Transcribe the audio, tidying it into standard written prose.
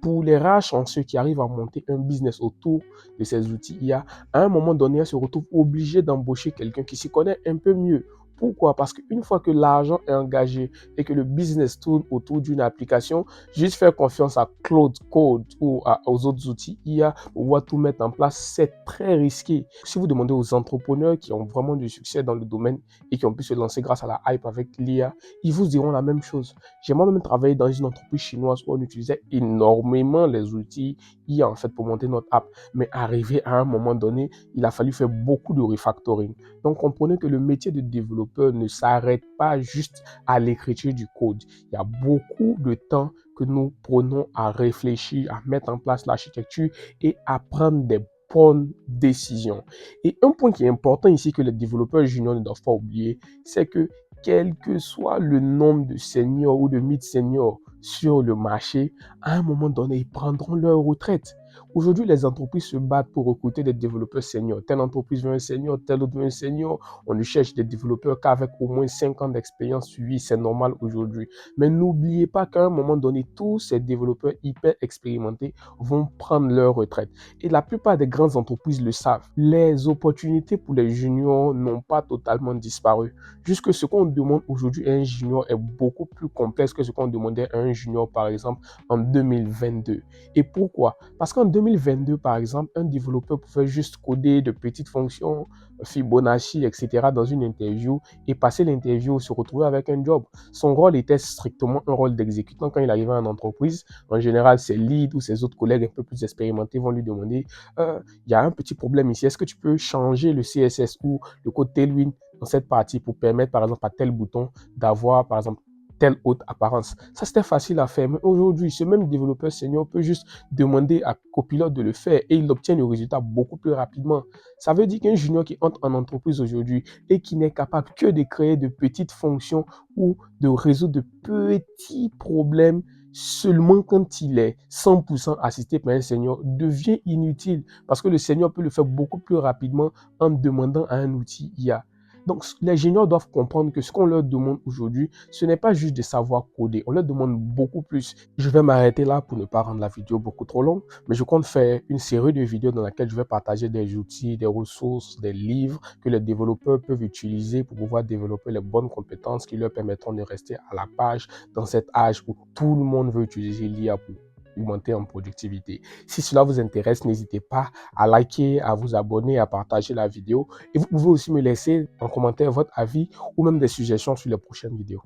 pour les rares chanceux qui arrivent à monter un business autour de ces outils IA, à un moment donné, elle se retrouve obligée d'embaucher quelqu'un qui s'y connaît un peu mieux. Pourquoi? Parce qu'une fois que l'argent est engagé et que le business tourne autour d'une application, juste faire confiance à Claude Code ou aux autres outils IA pour pouvoir tout mettre en place, c'est très risqué. Si vous demandez aux entrepreneurs qui ont vraiment du succès dans le domaine et qui ont pu se lancer grâce à la hype avec l'IA, ils vous diront la même chose. J'ai moi-même travaillé dans une entreprise chinoise où on utilisait énormément les outils IA en fait pour monter notre app. Mais arrivé à un moment donné, il a fallu faire beaucoup de refactoring. Donc comprenez que le métier de développeur ne s'arrête pas juste à l'écriture du code. Il y a beaucoup de temps que nous prenons à réfléchir, à mettre en place l'architecture et à prendre des bonnes décisions. Et un point qui est important ici que les développeurs juniors ne doivent pas oublier, c'est que quel que soit le nombre de seniors ou de mid-seniors sur le marché, à un moment donné, ils prendront leur retraite. Aujourd'hui, les entreprises se battent pour recruter des développeurs seniors. Telle entreprise veut un senior, telle autre veut un senior. On ne cherche des développeurs qu'avec au moins 5 ans d'expérience. Oui, c'est normal aujourd'hui. Mais n'oubliez pas qu'à un moment donné, tous ces développeurs hyper expérimentés vont prendre leur retraite. Et la plupart des grandes entreprises le savent. Les opportunités pour les juniors n'ont pas totalement disparu. Juste ce qu'on demande aujourd'hui à un junior est beaucoup plus complexe que ce qu'on demandait à un junior, par exemple, en 2022. Et pourquoi? Parce qu'en 2022, par exemple, un développeur pouvait juste coder de petites fonctions, Fibonacci, etc. dans une interview et passer l'interview, se retrouver avec un job. Son rôle était strictement un rôle d'exécutant. Quand il arrivait en entreprise, en général, ses leads ou ses autres collègues un peu plus expérimentés vont lui demander il y a un petit problème ici, est-ce que tu peux changer le CSS ou le code Tailwind dans cette partie pour permettre, par exemple, à tel bouton d'avoir, par exemple, telle haute apparence. Ça, c'était facile à faire. Mais aujourd'hui, ce même développeur senior peut juste demander à Copilot de le faire et il obtient le résultat beaucoup plus rapidement. Ça veut dire qu'un junior qui entre en entreprise aujourd'hui et qui n'est capable que de créer de petites fonctions ou de résoudre de petits problèmes seulement quand il est 100% assisté par un senior devient inutile parce que le senior peut le faire beaucoup plus rapidement en demandant à un outil IA. Donc, les juniors doivent comprendre que ce qu'on leur demande aujourd'hui, ce n'est pas juste de savoir coder. On leur demande beaucoup plus. Je vais m'arrêter là pour ne pas rendre la vidéo beaucoup trop longue, mais je compte faire une série de vidéos dans laquelle je vais partager des outils, des ressources, des livres que les développeurs peuvent utiliser pour pouvoir développer les bonnes compétences qui leur permettront de rester à la page dans cet âge où tout le monde veut utiliser l'IA pour augmenter en productivité. Si cela vous intéresse, n'hésitez pas à liker, à vous abonner, à partager la vidéo. Et vous pouvez aussi me laisser en commentaire votre avis ou même des suggestions sur les prochaines vidéos.